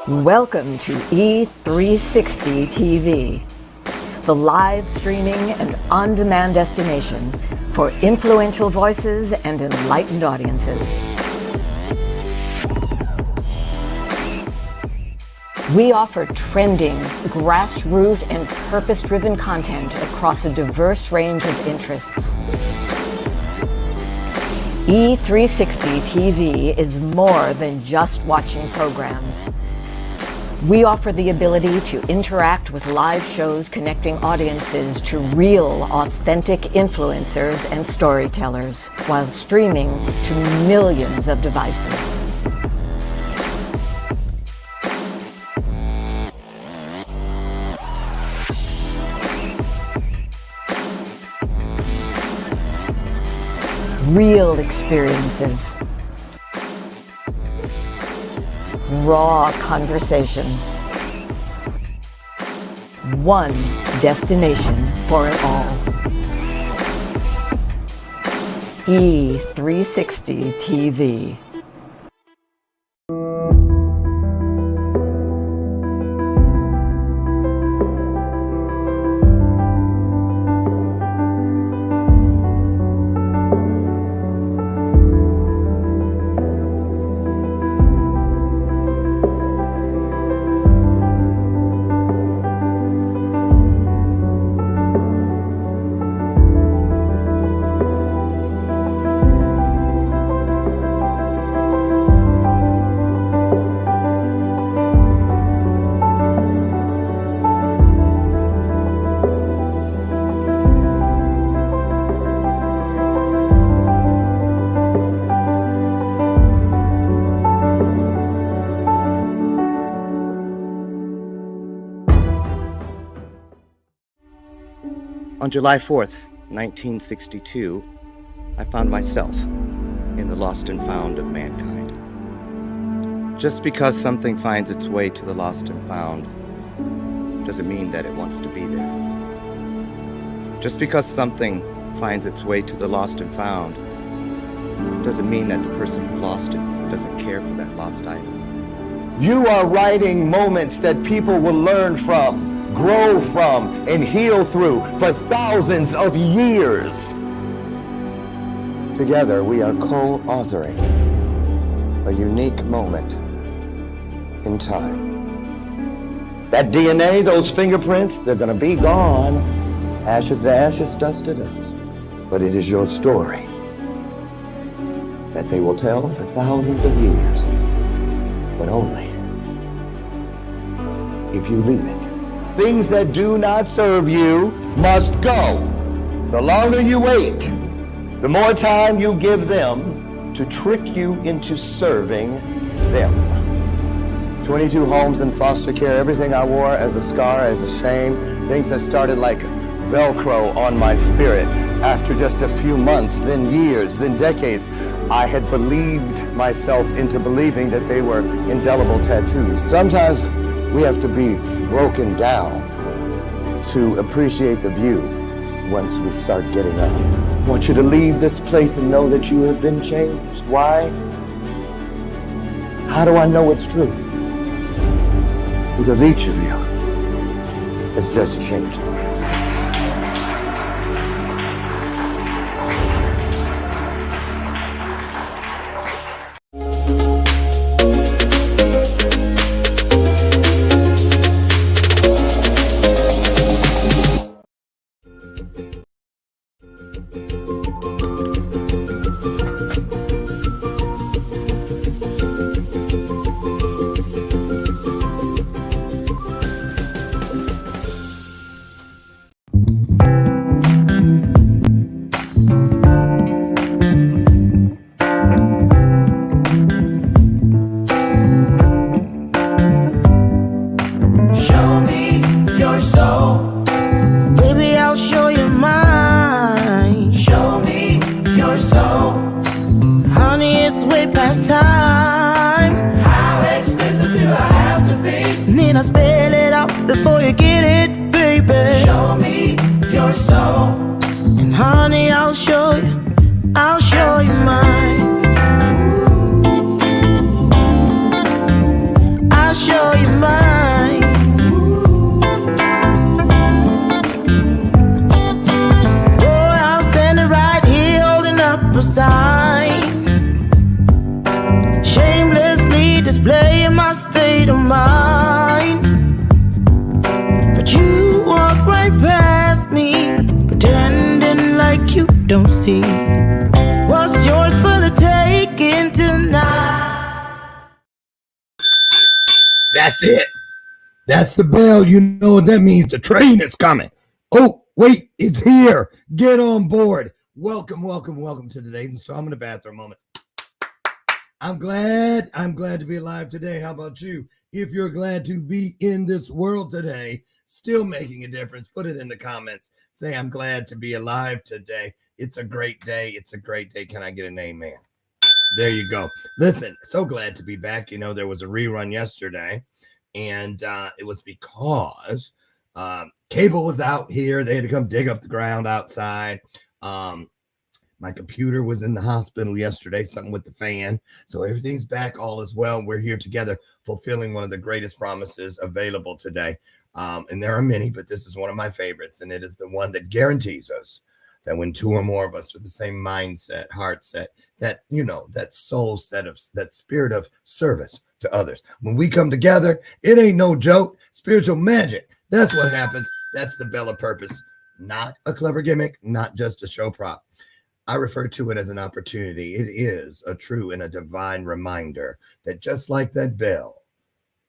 Welcome to E360 TV, the live streaming and on-demand destination for influential voices and enlightened audiences. We offer trending, grassroots, and purpose-driven content across a diverse range of interests. E360 TV is more than just watching programs. We offer the ability to interact with live shows connecting audiences to real, authentic influencers and storytellers while streaming to millions of devices. Real experiences. Raw conversation. One destination for it all. E360 TV. On July 4th, 1962, I found myself in the lost and found of mankind. Just because something finds its way to the lost and found doesn't mean that it wants to be there. Just because something finds its way to the lost and found doesn't mean that the person who lost it doesn't care for that lost item. You are writing moments that people will learn from, grow from, and heal through for thousands of years. Together, we are co-authoring a unique moment in time. That DNA, those fingerprints, they're going to be gone. Ashes to ashes, dust to dust. But it is your story that they will tell for thousands of years, but only if you leave it. Things that do not serve you must go. The longer you wait, the more time you give them to trick you into serving them. 22 homes in foster care, everything I wore as a scar, as a shame, things that started like Velcro on my spirit. After just a few months, then years, then decades, I had believed myself into believing that they were indelible tattoos. Sometimes we have to be broken down to appreciate the view once we start getting up. I want you to leave this place and know that you have been changed. Why? How do I know it's true? Because each of you has just changed me. Need I spell it out before you get it, baby? Show me your soul, and honey, I'll show you mine. I'll show you line. Shamelessly displaying my state of mind. But you walk right past me, pretending like you don't see what's yours for the taking tonight. That's it. That's the bell. You know what that means. The train is coming. Oh, wait, it's here. Get on board. Welcome to today's installment of Bathrobe Moments. I'm glad to be alive today. How about you? If you're glad to be in this world today, still making a difference, put it in the comments. Say, I'm glad to be alive today. It's a great day. It's a great day. Can I get an amen? There you go. Listen, so glad to be back. You know, there was a rerun yesterday, and it was because cable was out here. They had to come dig up the ground outside. My computer was in the hospital yesterday, something with the fan. So everything's back, all is well. We're here together, fulfilling one of the greatest promises available today. And there are many, but this is one of my favorites. And it is the one that guarantees us that when two or more of us with the same mindset, heart set, that, you know, that soul set of that spirit of service to others. When we come together, it ain't no joke. Spiritual magic. That's what happens. That's the bell of purpose. Not a clever gimmick, not just a show prop. I refer to it as an opportunity. It is a true and a divine reminder that just like that bell,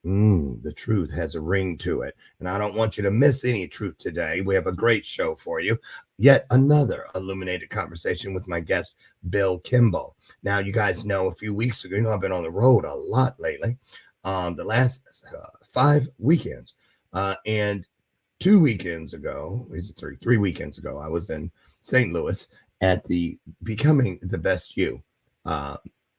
the truth has a ring to it. And I don't want you to miss any truth today. We have a great show for you. Yet another illuminated conversation with my guest, Bill Kimble. Now, you guys know a few weeks ago, you know, I've been on the road a lot lately. The last 5 weekends. And 2 weekends ago, three weekends ago, I was in St. Louis at the Becoming the Best You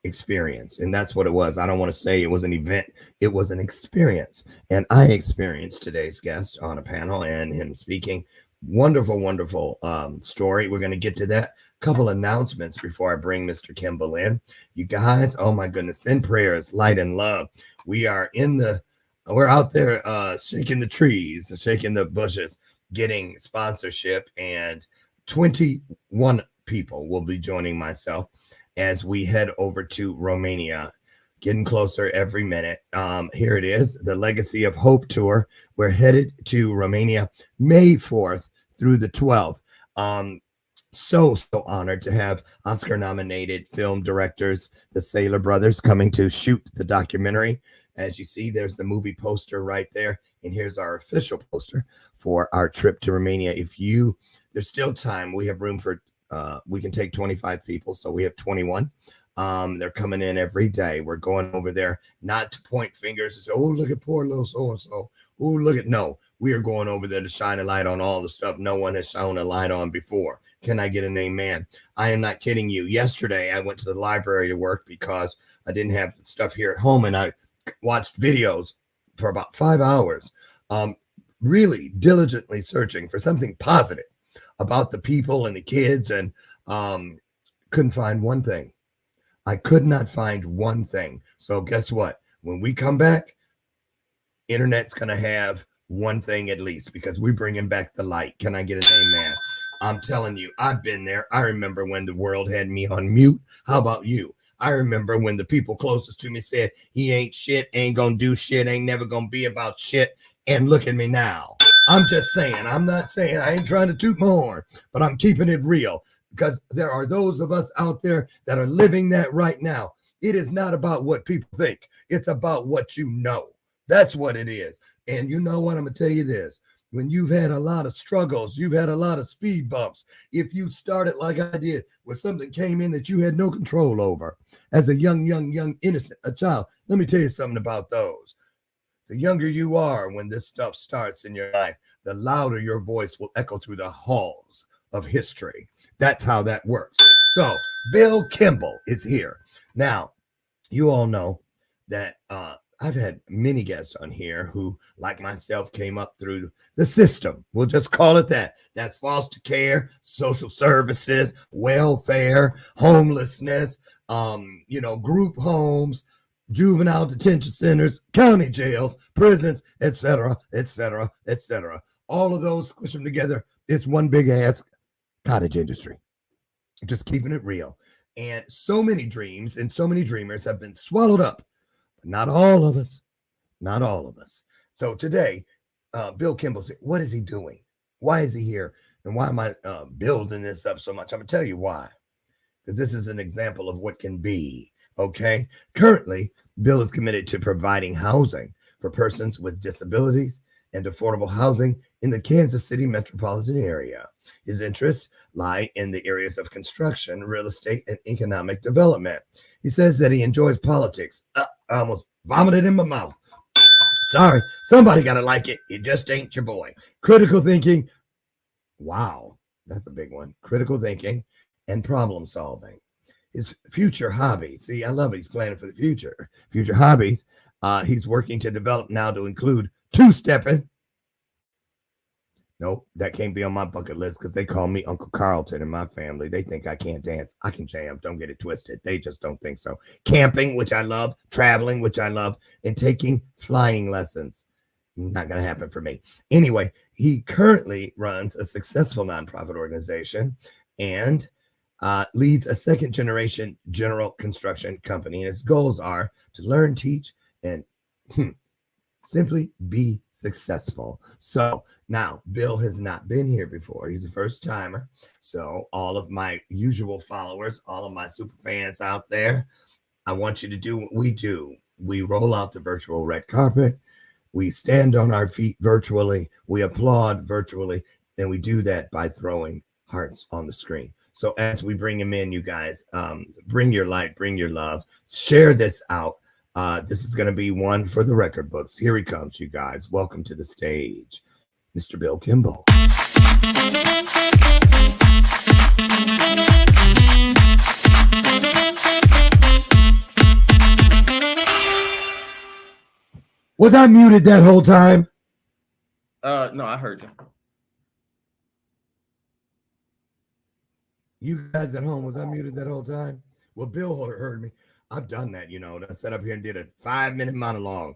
experience. And that's what it was. I don't want to say it was an event. It was an experience. And I experienced today's guest on a panel and him speaking. Wonderful story. We're going to get to that. Couple announcements before I bring Mr. Kimble in. You guys, oh my goodness, send prayers, light and love. We're out there shaking the trees, shaking the bushes, getting sponsorship, and 21 people will be joining myself as we head over to Romania, getting closer every minute. Here it is, the Legacy of Hope Tour. We're headed to Romania May 4th through the 12th. So honored to have Oscar-nominated film directors, the Saylor brothers, coming to shoot the documentary. As you see, there's the movie poster right there. And here's our official poster for our trip to Romania. There's still time. We have room for, we can take 25 people. So we have 21. They're coming in every day. We're going over there, not to point fingers and say, oh, look at poor little so-and-so. Oh, look at, no, we are going over there to shine a light on all the stuff no one has shown a light on before. Can I get an amen? I am not kidding you. Yesterday, I went to the library to work because I didn't have stuff here at home, and I watched videos for about 5 hours, really diligently searching for something positive about the people and the kids, and couldn't find one thing. I could not find one thing. So guess what? When we come back, internet's going to have one thing at least, because we're bringing back the light. Can I get an amen? I'm telling you, I've been there. I remember when the world had me on mute. How about you? I remember when the people closest to me said, he ain't shit, ain't gonna do shit, ain't never gonna be about shit. And look at me now. I'm just saying, I'm not saying, I ain't trying to toot my horn, but I'm keeping it real, because there are those of us out there that are living that right now. It is not about what people think. It's about what you know. That's what it is. And you know what? I'm going to tell you this. When you've had a lot of struggles, you've had a lot of speed bumps. If you started like I did, where something came in that you had no control over as a young, innocent, a child, let me tell you something about those. The younger you are when this stuff starts in your life, the louder your voice will echo through the halls of history. That's how that works. So Bill Kimble is here. Now, you all know that I've had many guests on here who, like myself, came up through the system. We'll just call it that. That's foster care, social services, welfare, homelessness, group homes, juvenile detention centers, county jails, prisons, etc., etc., etc. All of those, squish them together. It's one big ass cottage industry. Just keeping it real. And so many dreams and so many dreamers have been swallowed up. But not all of us. Not all of us. So today, Bill Kimble said, what is he doing? Why is he here? And why am I building this up so much? I'm going to tell you why. Because this is an example of what can be. Okay. Currently, Bill is committed to providing housing for persons with disabilities and affordable housing in the Kansas City metropolitan area. His interests lie in the areas of construction, real estate, and economic development. He says that he enjoys politics. I almost vomited in my mouth. Sorry, somebody got to like it. It just ain't your boy. Critical thinking. Wow, that's a big one. Critical thinking and problem solving. His future hobbies. See, I love it. He's planning for the future. Future hobbies. He's working to develop now to include two-stepping. Nope, that can't be on my bucket list because they call me Uncle Carlton in my family. They think I can't dance. I can jam. Don't get it twisted. They just don't think so. Camping, which I love. Traveling, which I love. And taking flying lessons. Not going to happen for me. Anyway, he currently runs a successful nonprofit organization and leads a second-generation general construction company. And his goals are to learn, teach, and simply be successful. So now Bill has not been here before. He's a first timer. So all of my usual followers, all of my super fans out there, I want you to do what we do. We roll out the virtual red carpet. We stand on our feet virtually. We applaud virtually. And we do that by throwing hearts on the screen. So as we bring him in, you guys, bring your light, bring your love, share this out. This is going to be one for the record books. Here he comes, you guys. Welcome to the stage, Mr. Bill Kimble. Was I muted that whole time? No, I heard you. You guys at home, was I muted that whole time? Well, Bill heard me. I've done that, I sat up here and did a 5-minute monologue,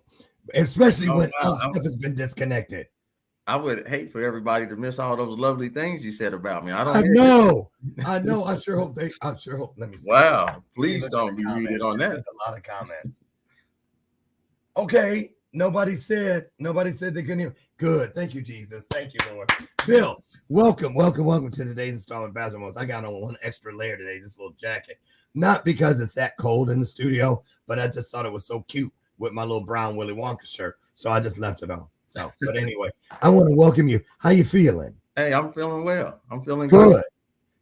especially when stuff has been disconnected. I would hate for everybody to miss all those lovely things you said about me. I know. I sure hope. Let me see. Wow. Please don't be muted on that. There's a lot of comments. Okay. Nobody said they couldn't hear. Good. Thank you, Jesus. Thank you, Lord. Bill, welcome to today's installment of Bathrobe Moments. I got on one extra layer today, this little jacket. Not because it's that cold in the studio, but I just thought it was so cute with my little brown Willy Wonka shirt. So I just left it on. So, but anyway, I want to welcome you. How you feeling? Hey, I'm feeling well. I'm feeling good.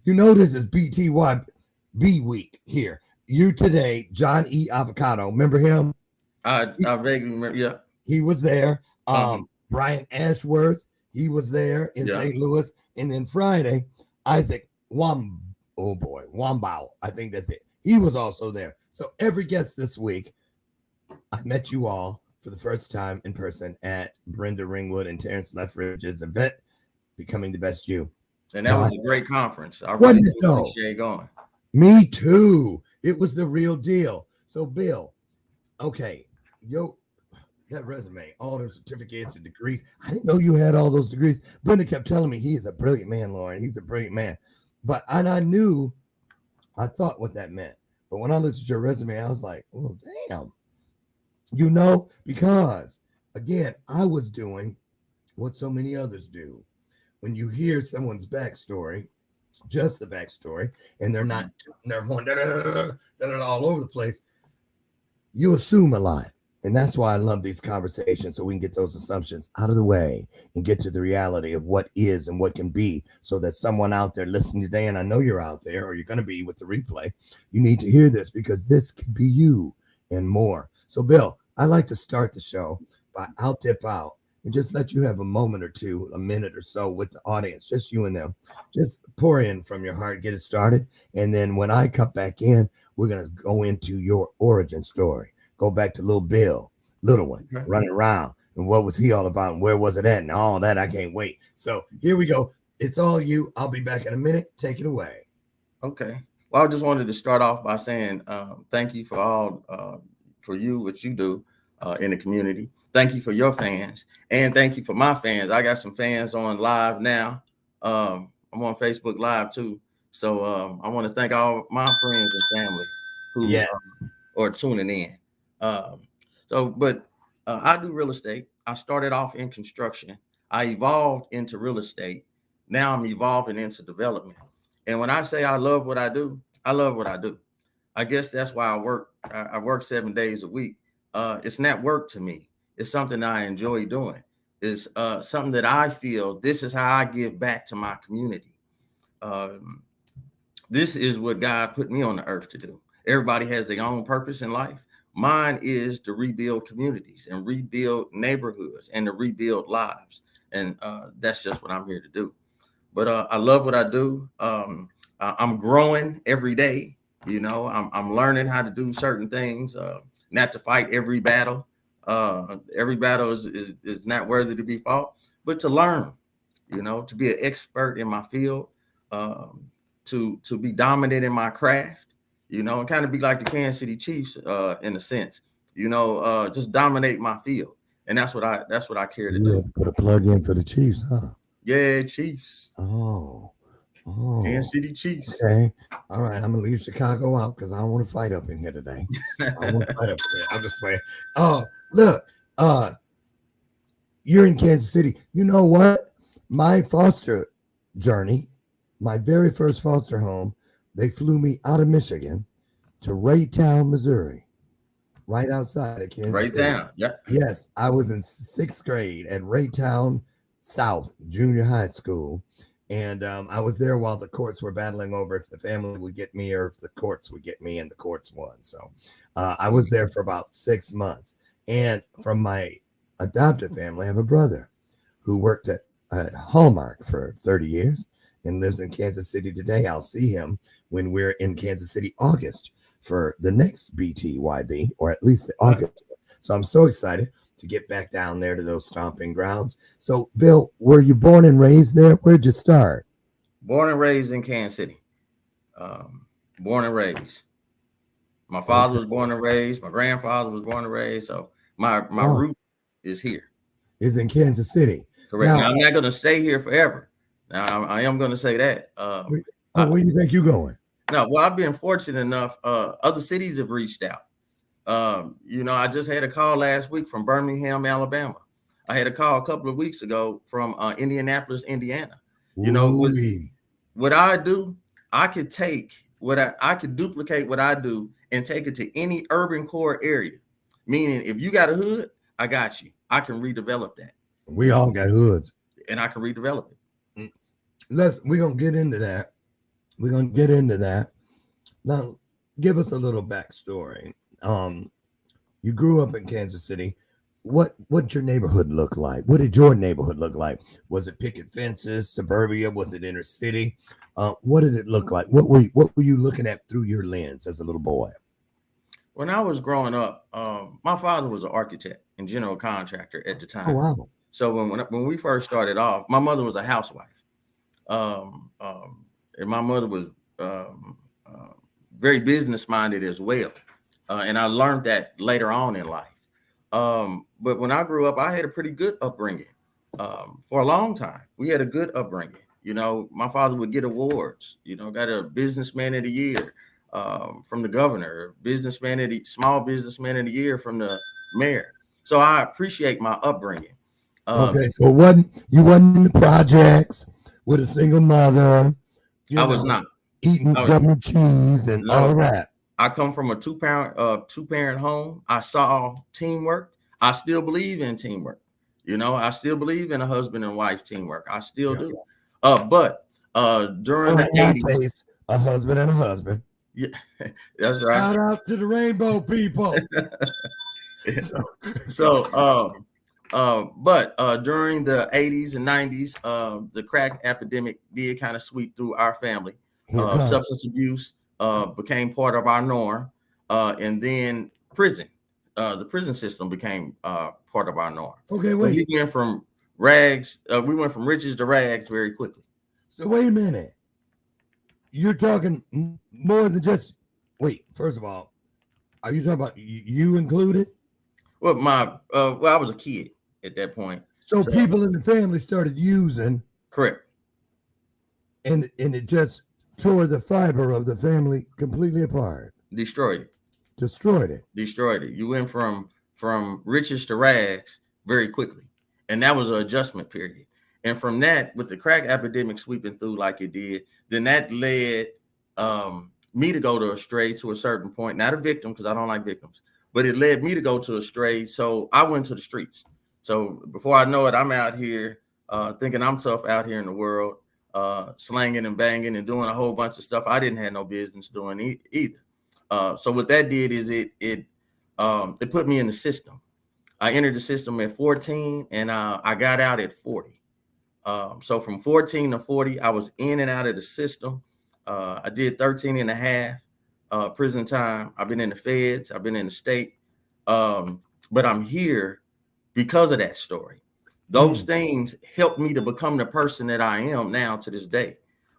This is BTYB week here. You today, John E. Avocado. Remember him? I vaguely remember. Yeah, he was there. Brian Ashworth, he was there in St. Louis. And then Friday, Isaac Wambao. I think that's it. He was also there. So every guest this week, I met you all for the first time in person at Brenda Ringwood and Terrence Leffridge's event, Becoming the Best You. And that was a great conference. I really appreciate going. Me too. It was the real deal. So Bill, okay, that resume, all those certificates and degrees. I didn't know you had all those degrees. Brenda kept telling me he is a brilliant man, Lauren. He's a brilliant man. I thought what that meant. But when I looked at your resume, I was like, oh, damn. Because, again, I was doing what so many others do. When you hear someone's backstory, just the backstory, and they're all over the place, you assume a lot. And that's why I love these conversations, so we can get those assumptions out of the way and get to the reality of what is and what can be, so that someone out there listening today, and I know you're out there or you're going to be with the replay, you need to hear this because this could be you and more. So, Bill, I like to start the show by I'll dip out and just let you have a moment or two, a minute or so with the audience, just you and them. Just pour in from your heart, get it started. And then when I come back in, we're going to go into your origin story. Go back to little Bill, little one, running around. And what was he all about? And where was it at? And all that. I can't wait. So here we go. It's all you. I'll be back in a minute. Take it away. Okay. Well, I just wanted to start off by saying thank you for all, for you, what you do in the community. Thank you for your fans. And thank you for my fans. I got some fans on live now. I'm on Facebook Live too. So I want to thank all my friends and family who Yes. are tuning in. But I do real estate. I started off in construction. I evolved into real estate. Now I'm evolving into development. And when I say I love what I do, I love what I do. I guess that's why I work. I work 7 days a week. It's not work to me. It's something I enjoy doing. It's something that I feel this is how I give back to my community. This is what God put me on the earth to do. Everybody has their own purpose in life. Mine is to rebuild communities and rebuild neighborhoods and to rebuild lives. And that's just what I'm here to do. But I love what I do. I'm growing every day. You know, I'm learning how to do certain things, not to fight every battle. Every battle is not worthy to be fought, but to learn, you know, to be an expert in my field, to be dominant in my craft, you know, and kind of be like the Kansas City Chiefs in a sense, you know, just dominate my field. And that's what I care to do. Put a plug in for the Chiefs, huh? Yeah, Chiefs. Oh. Kansas City Chiefs. Okay. All right. I'm gonna leave Chicago out because I don't want to fight up in here today. I want to fight up there. I'm just playing. Oh, look. You're in Kansas City. You know what? My foster journey, my very first foster home, they flew me out of Michigan to Raytown, Missouri, right outside of Kansas City. Raytown. Yeah. Yes, I was in 6th grade at Raytown South Junior High School. And I was there while the courts were battling over if the family would get me or if the courts would get me, and the courts won. So I was there for about 6 months. And from my adopted family, I have a brother who worked at Hallmark for 30 years and lives in Kansas City today. I'll see him when we're in Kansas City August for the next BTYB, or at least the August. So I'm so excited to get back down there to those stomping grounds. So, Bill, were you born and raised there? Where'd you start? Born and raised in Kansas City. Born and raised. My father was born and raised. My grandfather was born and raised. So my root is here. Is in Kansas City. Correct. Now, I'm not going to stay here forever. Now, I am going to say that. Where do you think you're going? No, well, I've been fortunate enough. Other cities have reached out. You know, I just had a call last week from Birmingham, Alabama. I had a call a couple of weeks ago from Indianapolis, Indiana. You know, what I do, I could take I could duplicate what I do and take it to any urban core area. Meaning, if you got a hood, I got you. I can redevelop that. We all got hoods, and I can redevelop it. We're gonna get into that. We're gonna get into that. Now, give us a little backstory. You grew up in Kansas City. What your neighborhood look like? What did your neighborhood look like? Was it picket fences, suburbia? Was it inner city? What did it look like? What were you looking at through your lens as a little boy? When I was growing up, my father was an architect and general contractor at the time. Oh, wow. So when we first started off, my mother was a housewife. And my mother was very business minded as well. And I learned that later on in life. But when I grew up, I had a pretty good upbringing. For a long time, we had a good upbringing. You know, my father would get awards, you know, got a businessman of the year from the governor, small businessman of the year from the mayor. So I appreciate my upbringing. Okay, so you wasn't in the projects with a single mother. I was not eating government cheese and all that. I come from a two-parent home. I saw teamwork. I still believe in teamwork. You know, I still believe in a husband and wife teamwork. I still do. But during the 80s, a husband and a husband. Yeah, that's right. Shout out to the rainbow people. But during the 80s and 90s, the crack epidemic did kind of sweep through our family. Substance abuse became part of our norm, and then the prison system became part of our norm. Okay, wait. So we went from rags, we went from riches to rags very quickly. So wait a minute. You're talking more than just first of all, are you talking about you included? Well, I was a kid at that point. So people in the family started using. Correct. And it just tore the fiber of the family completely apart, Destroyed it. destroyed it. Destroyed it. You went from riches to rags very quickly, and that was an adjustment period. And from that, with the crack epidemic sweeping through like it did, then that led me to go to a stray to a certain point. Not a victim, because I don't like victims, but it led me to go to a stray. So I went to the streets. So before I know it, I'm out here thinking I'm tough out here in the world, slanging and banging and doing a whole bunch of stuff I didn't have no business doing either. So what that did is it put me in the system. I entered the system at 14 and I got out at 40. So from 14 to 40, I was in and out of the system. I did 13 and a half prison time. I've been in the feds. I've been in the state. But I'm here because of that story. Those things helped me to become the person that I am now to this day.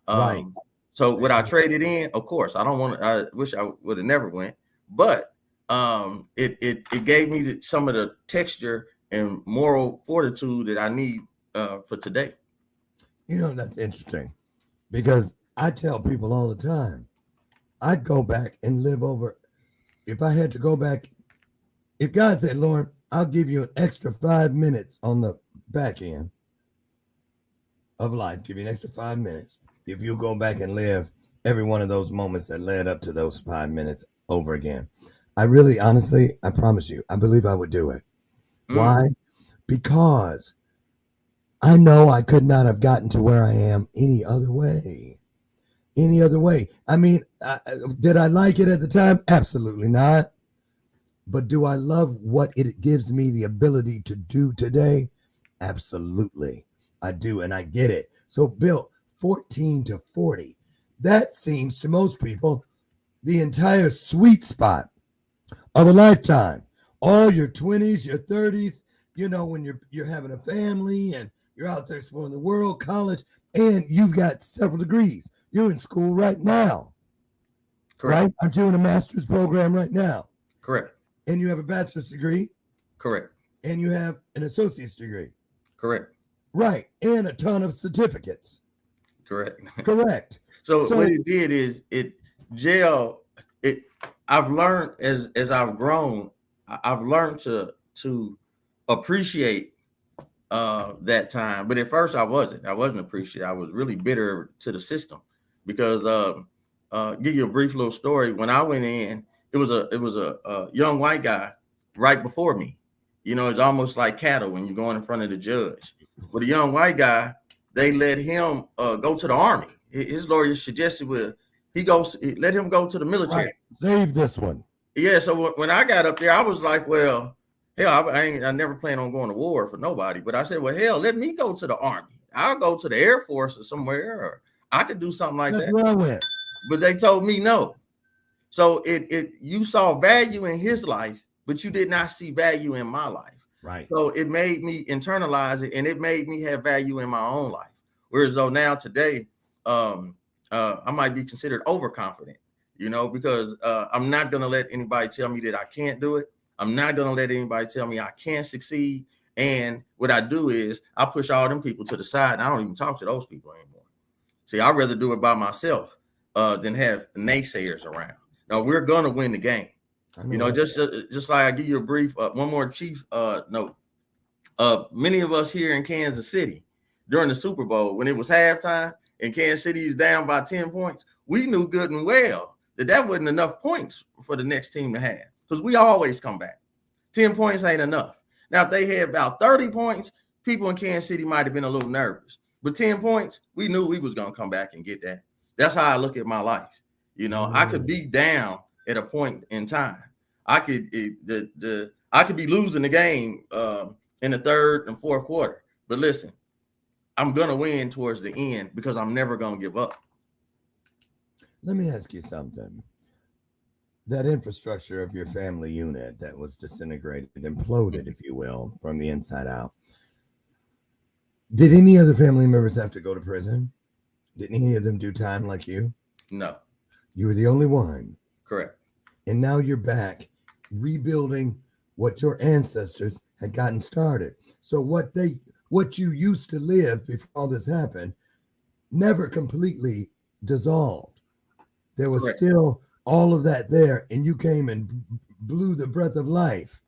Right. So would I trade it in? Of course. I don't want to. I wish I would have never went. But it gave me some of the texture and moral fortitude that I need for today. You know, that's interesting because I tell people all the time, I'd go back and live over. If I had to go back, if God said, Lauren, I'll give you an extra 5 minutes on the back end of life, give you an extra 5 minutes. If you go back and live every one of those moments that led up to those 5 minutes over again. I really, honestly, I promise you, I believe I would do it. Why? Because I know I could not have gotten to where I am any other way. Any other way. I mean, did I like it at the time? Absolutely not. But do I love what it gives me the ability to do today? Absolutely. I do, and I get it. So, Bill, 14 to 40, that seems to most people the entire sweet spot of a lifetime. All your 20s, your 30s, you know, when you're having a family and you're out there exploring the world, college, and you've got several degrees. You're in school right now. Correct. Right? I'm doing a master's program right now. Correct. And you have a bachelor's degree. Correct. And you have an associate's degree. Correct. Right. And a ton of certificates. Correct. Correct. So what it did is I've learned as I've grown, I've learned to appreciate that time. But at first I wasn't appreciating. I was really bitter to the system because give you a brief little story. When I went in, it was a young white guy right before me. You know, it's almost like cattle when you're going in front of the judge. But a young white guy, they let him go to the army. His lawyer suggested let him go to the military. Right. Save this one. Yeah. So when I got up there, I was like, well, hell, I never plan on going to war for nobody. But I said, well, hell, let me go to the army. I'll go to the Air Force or somewhere, or I could do something like That's that. where I went. But they told me no. So you saw value in his life, but you did not see value in my life. Right. So it made me internalize it, and it made me have value in my own life. Whereas though now today, I might be considered overconfident, you know, because I'm not going to let anybody tell me that I can't do it. I'm not going to let anybody tell me I can't succeed. And what I do is I push all them people to the side. And I don't even talk to those people anymore. See, I'd rather do it by myself than have naysayers around. Now, we're going to win the game. You know, just like I give you a brief, one more chief note. Many of us here in Kansas City during the Super Bowl, when it was halftime and Kansas City is down by 10 points, we knew good and well that wasn't enough points for the next team to have, because we always come back. 10 points ain't enough. Now, if they had about 30 points, people in Kansas City might have been a little nervous. But 10 points, we knew we was going to come back and get that. That's how I look at my life. You know, I could be down at a point in time. I could be losing the game in the third and fourth quarter. But listen, I'm going to win towards the end because I'm never going to give up. Let me ask you something. That infrastructure of your family unit that was disintegrated, imploded, if you will, from the inside out. Did any other family members have to go to prison? Did any of them do time like you? No. You were the only one. Correct. And now you're back rebuilding what your ancestors had gotten started. So what you used to live before all this happened never completely dissolved. There was Correct. still all of that there, and you came and blew the breath of life,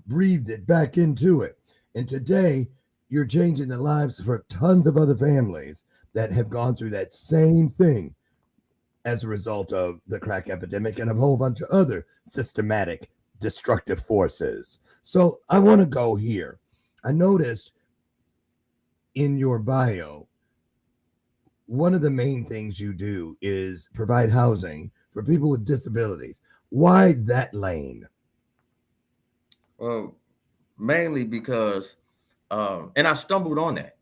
breathed it back into it. And today, you're changing the lives for tons of other families that have gone through that same thing as a result of the crack epidemic and a whole bunch of other systematic destructive forces. So I want to go here. I noticed in your bio, one of the main things you do is provide housing for people with disabilities. Why that lane? Well, mainly because, and I stumbled on that.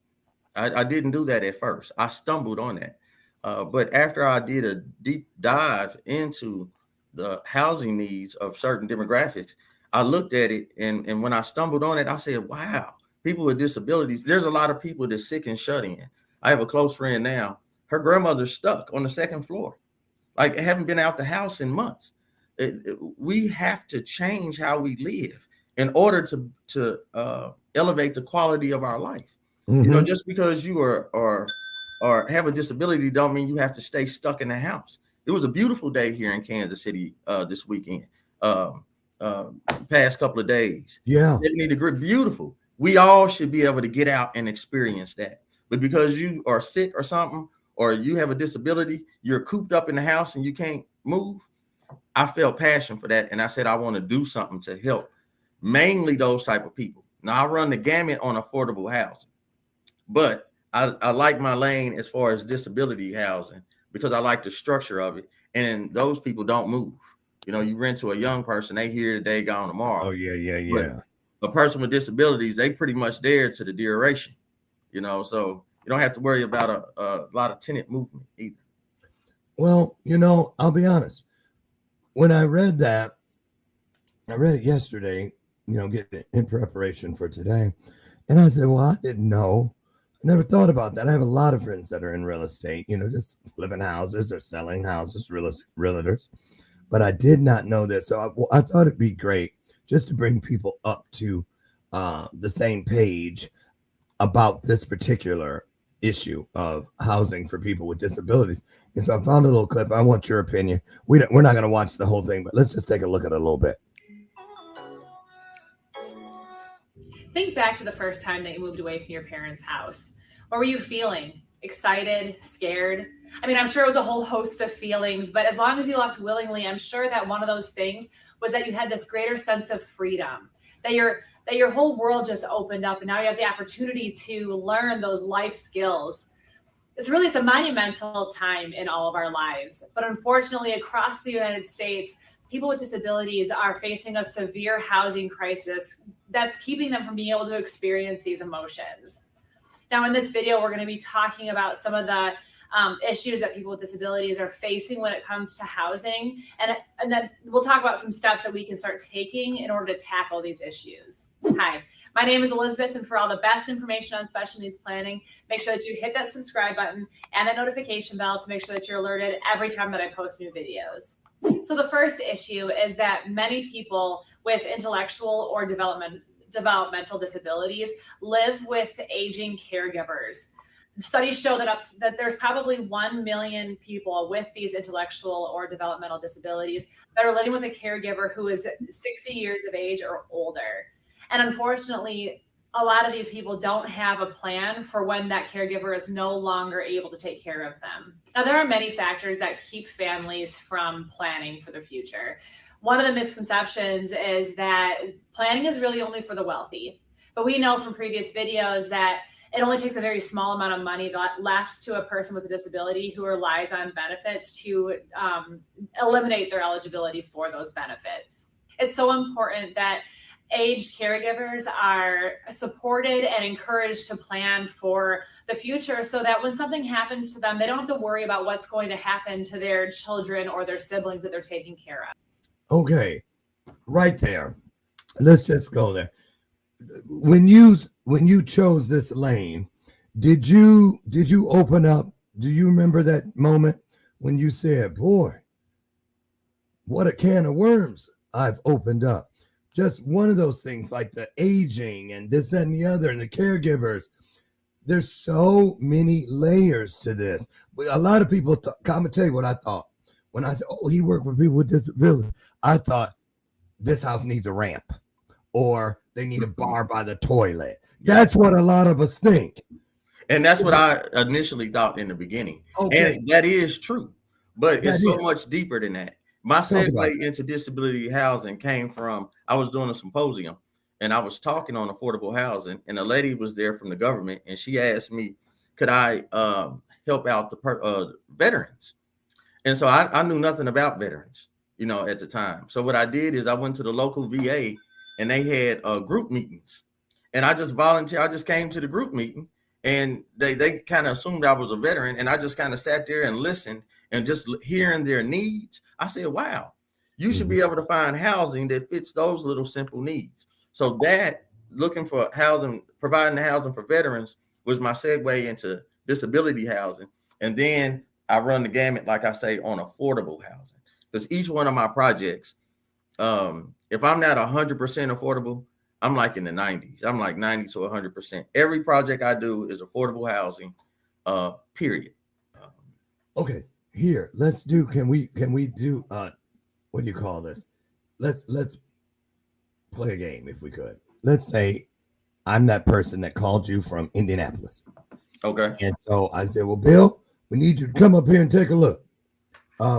I didn't do that at first. I stumbled on that. But after I did a deep dive into the housing needs of certain demographics, I looked at it, and when I stumbled on it, I said, wow, people with disabilities, there's a lot of people that's sick and shut in. I have a close friend now. Her grandmother's stuck on the second floor, like haven't been out the house in months. We have to change how we live in order to elevate the quality of our life. You know, just because you are have a disability don't mean you have to stay stuck in the house. It was a beautiful day here in Kansas City this weekend. Past couple of days. Yeah. 70-degree, beautiful. We all should be able to get out and experience that. But because you are sick or something, or you have a disability, you're cooped up in the house and you can't move. I felt passion for that. And I said, I want to do something to help mainly those type of people. Now I run the gamut on affordable housing, but I like my lane as far as disability housing because I like the structure of it. And those people don't move. You know, you rent to a young person, they here today, gone tomorrow. Oh, yeah. But a person with disabilities, they pretty much there to the duration, you know, so you don't have to worry about a lot of tenant movement either. Well, you know, I'll be honest. When I read that, I read it yesterday, you know, getting in preparation for today. And I said, well, I didn't know. I never thought about that. I have a lot of friends that are in real estate, you know, just living houses or selling houses, realtors. But I did not know this. So I thought it'd be great just to bring people up to the same page about this particular issue of housing for people with disabilities. And so I found a little clip. I want your opinion. We're not going to watch the whole thing, but let's just take a look at it a little bit. Think back to the first time that you moved away from your parents' house. What were you feeling? Excited? Scared? I mean, I'm sure it was a whole host of feelings, but as long as you left willingly, I'm sure that one of those things was that you had this greater sense of freedom, that your whole world just opened up, and now you have the opportunity to learn those life skills. It's a monumental time in all of our lives. But unfortunately, across the United States, people with disabilities are facing a severe housing crisis that's keeping them from being able to experience these emotions. Now, in this video, we're going to be talking about some of the issues that people with disabilities are facing when it comes to housing. And then we'll talk about some steps that we can start taking in order to tackle these issues. Hi, my name is Elizabeth, and for all the best information on special needs planning, make sure that you hit that subscribe button and that notification bell to make sure that you're alerted every time that I post new videos. So the first issue is that many people with intellectual or developmental disabilities live with aging caregivers. Studies show that there's probably 1 million people with these intellectual or developmental disabilities that are living with a caregiver who is 60 years of age or older. And unfortunately, a lot of these people don't have a plan for when that caregiver is no longer able to take care of them. Now, there are many factors that keep families from planning for the future. One of the misconceptions is that planning is really only for the wealthy. But we know from previous videos that it only takes a very small amount of money left to a person with a disability who relies on benefits to eliminate their eligibility for those benefits. It's so important that aged caregivers are supported and encouraged to plan for the future so that when something happens to them, they don't have to worry about what's going to happen to their children or their siblings that they're taking care of. Okay, right there. Let's just go there. When you chose this lane, did you open up? Do you remember that moment when you said, boy, what a can of worms I've opened up? Just one of those things like the aging and this, that, and the other, and the caregivers. There's so many layers to this. But a lot of people, I'm going to tell you what I thought. When I said, oh, he worked with people with disabilities, I thought this house needs a ramp or they need a bar by the toilet. That's what a lot of us think. And that's what I initially thought in the beginning. Okay. And that is true, but That it's so is. much deeper than that. My Talk about segue into disability housing came from, I was doing a symposium and I was talking on affordable housing, and a lady was there from the government, and she asked me, could I help out the veterans? And so I knew nothing about veterans, you know, at the time. So what I did is I went to the local VA, and they had group meetings, and I just volunteered. I just came to the group meeting, and they kind of assumed I was a veteran, and I just kind of sat there and listened, and just hearing their needs. I said, wow, you should be able to find housing that fits those little simple needs. So that looking for housing, providing the housing for veterans was my segue into disability housing. And then I run the gamut, like I say, on affordable housing, because each one of my projects, if I'm not 100% affordable, I'm like in the 90s. I'm like 90 to 100%. Every project I do is affordable housing, period. Okay, here, let's do, can we do, what do you call this? Let's play a game if we could. Let's say I'm that person that called you from Indianapolis. Okay. And so I said, well, Bill, we need you to come up here and take a look.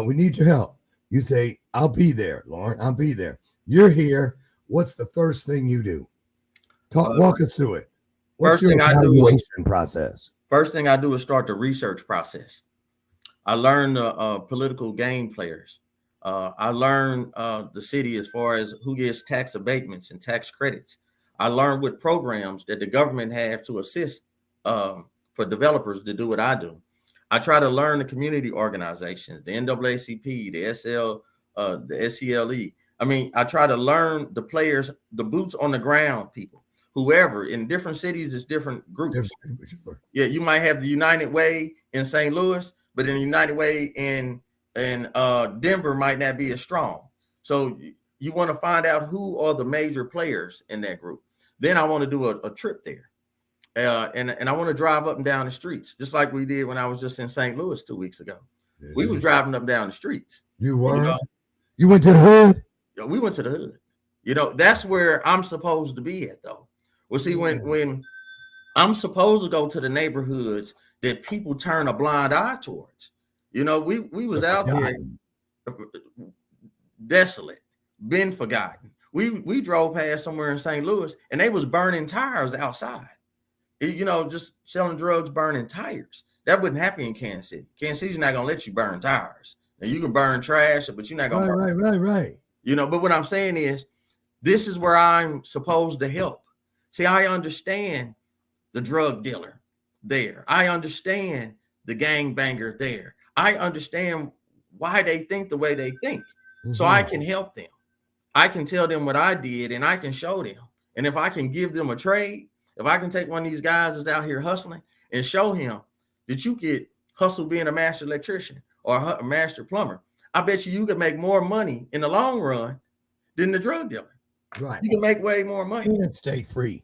We need your help. You say, I'll be there, Lauren. I'll be there. You're here. What's the first thing you do? Walk us through it. What's your evaluation process? First thing I do is start the research process. I learn the political game players. I learn the city as far as who gets tax abatements and tax credits. I learn what programs that the government have to assist for developers to do what I do. I try to learn the community organizations, the NAACP, the SCLE. I mean, I try to learn the players, the boots on the ground people, whoever. In different cities, it's different groups. Yeah, you might have the United Way in St. Louis, but in the United Way in Denver might not be as strong. So you want to find out who are the major players in that group. Then I want to do a trip there. And I want to drive up and down the streets, just like we did when I was just in St. Louis 2 weeks ago. We were driving up and down the streets. You were? You went to the hood? We went to the hood. You know, that's where I'm supposed to be at, though. Well, see, when I'm supposed to go to the neighborhoods that people turn a blind eye towards. You know, we was out there desolate, been forgotten. We drove past somewhere in St. Louis, and they was burning tires outside. You know, just selling drugs, burning tires. That wouldn't happen in Kansas City. Kansas City's not gonna let you burn tires. Now you can burn trash, but you're not gonna burn. Right. You know, but what I'm saying is, this is where I'm supposed to help. See, I understand the drug dealer there. I understand the gangbanger there. I understand why they think the way they think. So I can help them. I can tell them what I did, and I can show them. And if I can give them a trade, if I can take one of these guys that's out here hustling and show him that you could hustle being a master electrician or a master plumber, I bet you can make more money in the long run than the drug dealer. Right. You can make way more money. And stay free.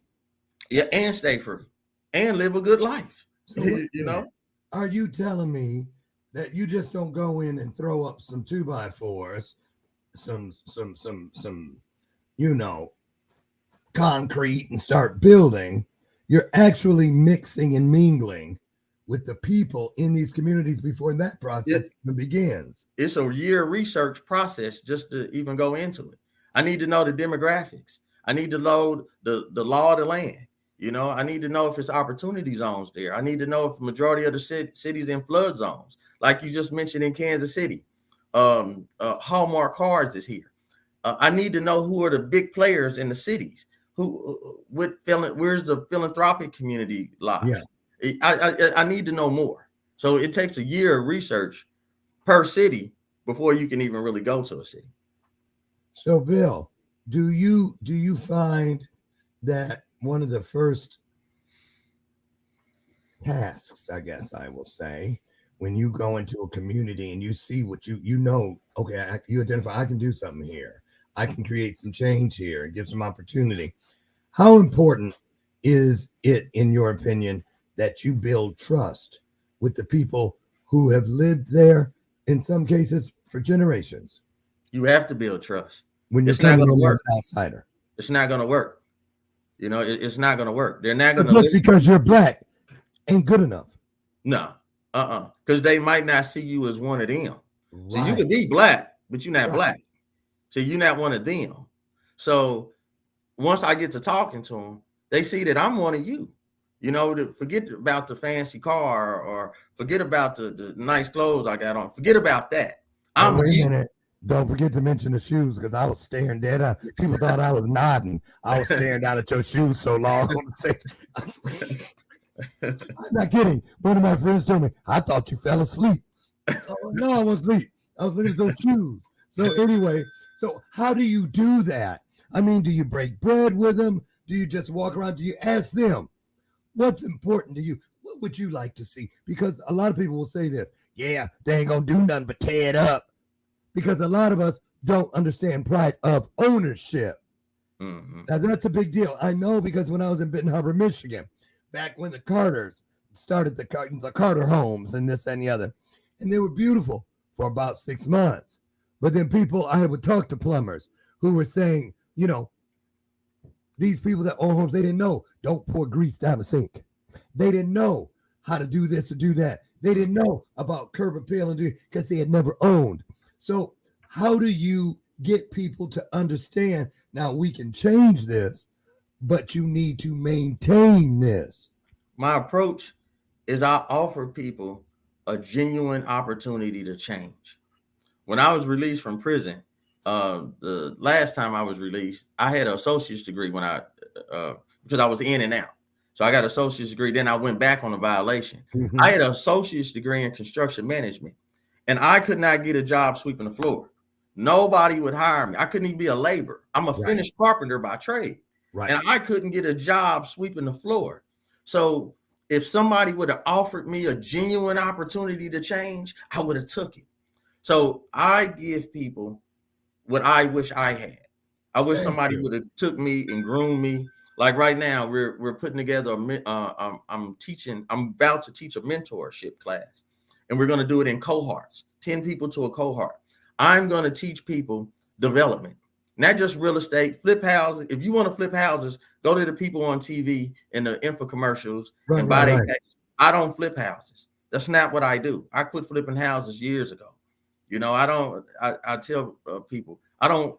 Yeah, and stay free. And live a good life. So you know? Are you telling me that you just don't go in and throw up some 2x4s, some you know, concrete and start building? You're actually mixing and mingling with the people in these communities before that process even begins. It's a year research process just to even go into it. I need to know the demographics. I need to know the law of the land. You know, I need to know if it's opportunity zones there. I need to know if the majority of the cities in flood zones, like you just mentioned in Kansas City. Hallmark Cards is here. I need to know who are the big players in the cities. Where's the philanthropic community lie? Yeah. I need to know more. So it takes a year of research per city before you can even really go to a city. So, Bill, do you find that one of the first tasks, I guess I will say, when you go into a community and you see what you know, okay, you identify, I can do something here. I can create some change here and give some opportunity. How important is it, in your opinion, that you build trust with the people who have lived there, in some cases, for generations. You have to build trust. When you're It's not coming going to in as work. an outsider. It's not going to work. You know, it's not going to work. They're not going But to just because you're black ain't good enough. No, because they might not see you as one of them. Right. So you could be black, but you're not Right. black. So you're not one of them. So once I get to talking to them, they see that I'm one of you. You know, forget about the fancy car or forget about the nice clothes I got on. Forget about that. I'm Wait a you. minute. Don't forget to mention the shoes, because I was staring dead at. People thought I was nodding. I was staring down at your shoes so long. I'm not kidding. One of my friends told me, I thought you fell asleep. No, I wasn't asleep. I was looking at those shoes. So anyway, so how do you do that? I mean, do you break bread with them? Do you just walk around? Do you ask them, what's important to you? What would you like to see? Because a lot of people will say this, yeah, they ain't gonna do nothing but tear it up. Because a lot of us don't understand pride of ownership. Mm-hmm. Now, that's a big deal. I know, because when I was in Benton Harbor, Michigan, back when the Carters started the Carter homes and this and the other, and they were beautiful for about 6 months. But then I would talk to plumbers who were saying, you know, these people that own homes, they didn't know, don't pour grease down the sink. They didn't know how to do this or do that. They didn't know about curb appeal because they had never owned. So how do you get people to understand, now we can change this, but you need to maintain this? My approach is I offer people a genuine opportunity to change. When I was released from prison, the last time I was released, I had an associate's degree because I was in and out. So I got an associate's degree. Then I went back on a violation. Mm-hmm. I had an associate's degree in construction management, and I could not get a job sweeping the floor. Nobody would hire me. I couldn't even be a laborer. I'm a finished carpenter by trade. Right. And I couldn't get a job sweeping the floor. So if somebody would have offered me a genuine opportunity to change, I would have took it. So I give people what I wish I had. I wish somebody would have took me and groomed me. Like right now, we're putting together I'm about to teach a mentorship class, and we're going to do it in cohorts, 10 people to a cohort. I'm going to teach people development, not just real estate, flip houses. If you want to flip houses, go to the people on TV and the infomercials and buy their package. I don't flip houses. That's not what I do. I quit flipping houses years ago. You know, I tell people, I don't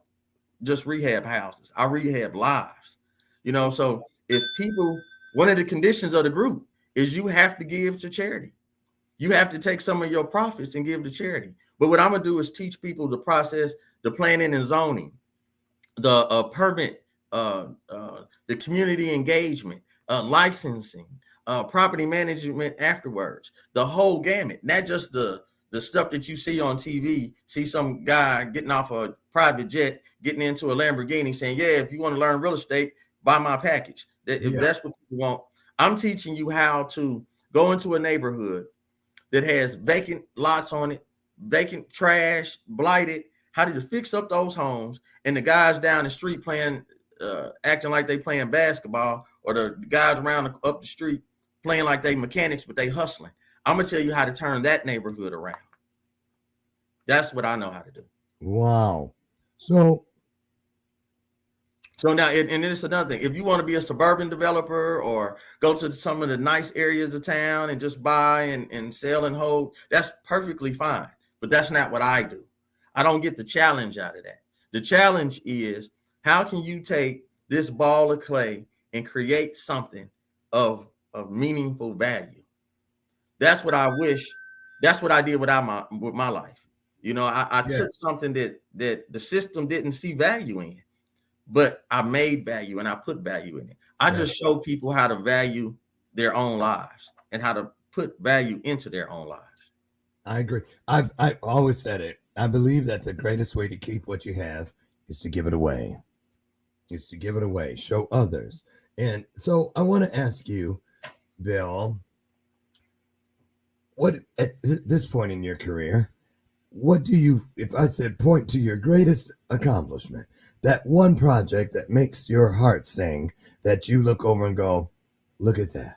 just rehab houses. I rehab lives. You know, so if people, one of the conditions of the group is you have to give to charity. You have to take some of your profits and give to charity. But what I'm going to do is teach people the process, the planning and zoning, the permit, the community engagement, licensing, property management afterwards, the whole gamut, not just the stuff that you see on TV, see some guy getting off a private jet, getting into a Lamborghini saying, yeah, if you want to learn real estate, buy my package. If that's what you want, I'm teaching you how to go into a neighborhood that has vacant lots on it, vacant trash, blighted, how do you fix up those homes, and the guys down the street playing, acting like they playing basketball, or the guys up the street playing like they mechanics, but they hustling. I'm going to tell you how to turn that neighborhood around. That's what I know how to do. Wow. So now, and it's another thing. If you want to be a suburban developer or go to some of the nice areas of town and just buy and sell and hold, that's perfectly fine. But that's not what I do. I don't get the challenge out of that. The challenge is, how can you take this ball of clay and create something of meaningful value? That's what I wish. That's what I did with my life. You know, I took something that the system didn't see value in, but I made value and I put value in it. I just show people how to value their own lives and how to put value into their own lives. I agree. I've always said it. I believe that the greatest way to keep what you have is to give it away. Is to give it away, show others. And so I want to ask you, Bill, what at this point in your career, what do you, if I said point to your greatest accomplishment, that one project that makes your heart sing, that you look over and go, look at that.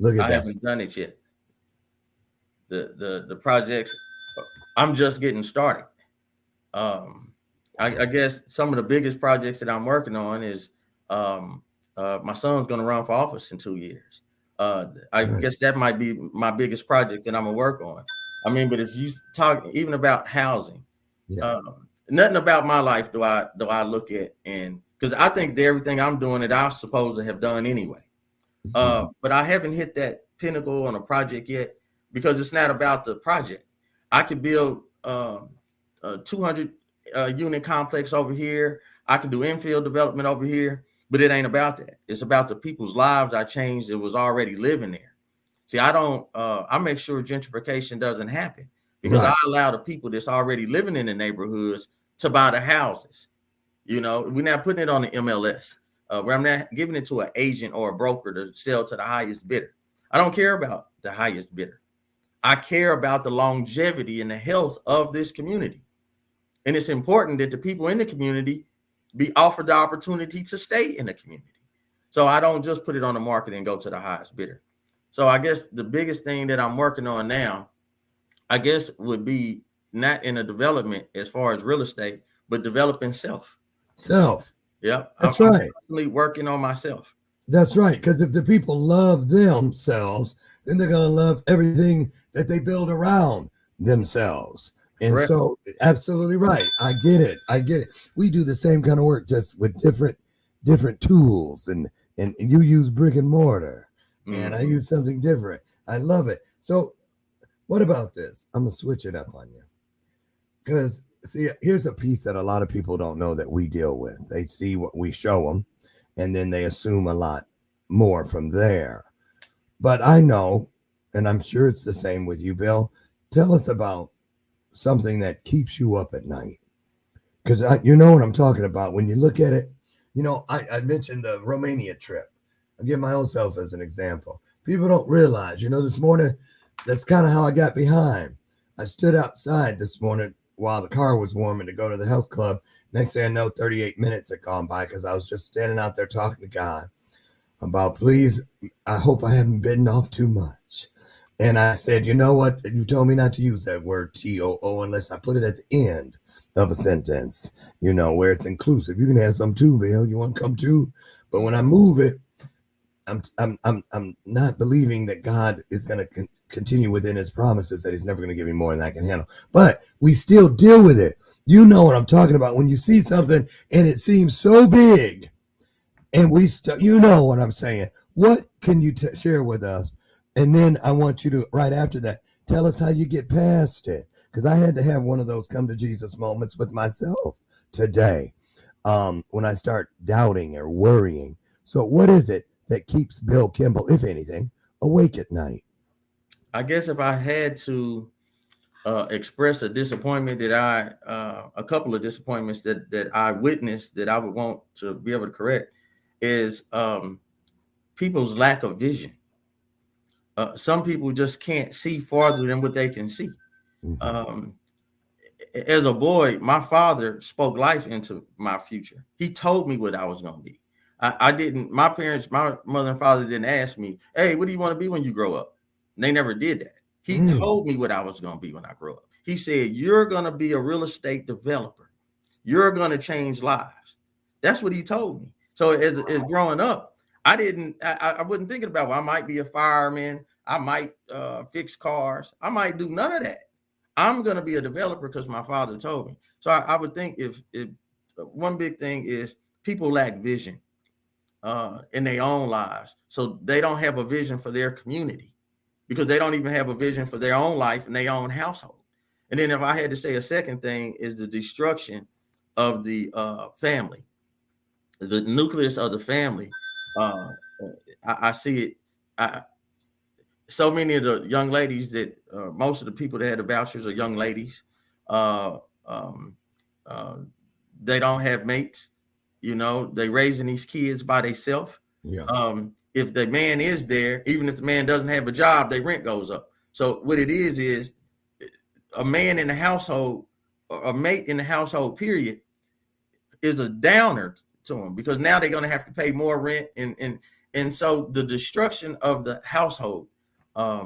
Look at I that. haven't done it yet. The projects, I'm just getting started. I guess some of the biggest projects that I'm working on is my son's going to run for office in 2 years. I guess that might be my biggest project that I'm gonna work on. I mean, but if you talk even about housing, nothing about my life do I look at, and because I think that everything I'm doing that I'm supposed to have done anyway. But I haven't hit that pinnacle on a project yet because it's not about the project. I could build a 200 unit complex over here. I can do infill development over here, but it ain't about that. It's about the people's lives I changed that was already living there. See, I make sure gentrification doesn't happen because I allow the people that's already living in the neighborhoods to buy the houses. You know, we're not putting it on the MLS. Where I'm not giving it to an agent or a broker to sell to the highest bidder. I don't care about the highest bidder. I care about the longevity and the health of this community. And it's important that the people in the community be offered the opportunity to stay in the community. So I don't just put it on the market and go to the highest bidder. So I guess the biggest thing that I'm working on now, I guess would be not in a development as far as real estate, but developing self. Yeah, That's I'm right. constantly working on myself. That's right. Because if the people love themselves, then they're going to love everything that they build around themselves. And Correct. so, absolutely right. I get it. We do the same kind of work, just with different tools. And you use brick and mortar, and I use something different. I love it. So, what about this? I'm gonna switch it up on you, because see, here's a piece that a lot of people don't know that we deal with. They see what we show them, and then they assume a lot more from there. But I know, and I'm sure it's the same with you, Bill. Tell us about something that keeps you up at night, because you know what I'm talking about. When you look at it, you know, I mentioned the Romania trip. I'll give my own self as an example. People don't realize, you know, this morning, that's kind of how I got behind. I stood outside this morning while the car was warming to go to the health club. Next thing I know, 38 minutes had gone by because I was just standing out there talking to God about, please, I hope I haven't bitten off too much. And I said, you know what? You told me not to use that word TOO unless I put it at the end of a sentence, you know, where it's inclusive. You can have some too, Bill. You want to come too? But when I move it, I'm not believing that God is going to continue within his promises, that he's never going to give me more than I can handle. But we still deal with it. You know what I'm talking about. When you see something and it seems so big, and we still, you know what I'm saying. What can you share with us? And then I want you to, right after that, tell us how you get past it. Because I had to have one of those come to Jesus moments with myself today, when I start doubting or worrying. So what is it that keeps Bill Kimble, if anything, awake at night? I guess if I had to express a disappointment that a couple of disappointments that I witnessed that I would want to be able to correct is people's lack of vision. Some people just can't see farther than what they can see. As a boy, my father spoke life into my future. He told me what I was going to be. I didn't, my mother and father didn't ask me, hey, what do you want to be when you grow up? And they never did that. He told me what I was going to be when I grow up. He said, you're going to be a real estate developer. You're going to change lives. That's what he told me. So as growing up, I wasn't thinking about, well, I might be a fireman. I might fix cars. I might do none of that. I'm going to be a developer because my father told me. So I would think if one big thing is people lack vision in their own lives. So they don't have a vision for their community because they don't even have a vision for their own life and their own household. And then if I had to say a second thing is the destruction of the family, the nucleus of the family. I see it. So many of the young ladies that most of the people that had the vouchers are young ladies. They don't have mates. You know, they raising these kids by themselves. Yeah. If the man is there, even if the man doesn't have a job, their rent goes up. So what it is a man in the household, a mate in the household, period, is a downer to them because now they're going to have to pay more rent. And And so the destruction of the household, I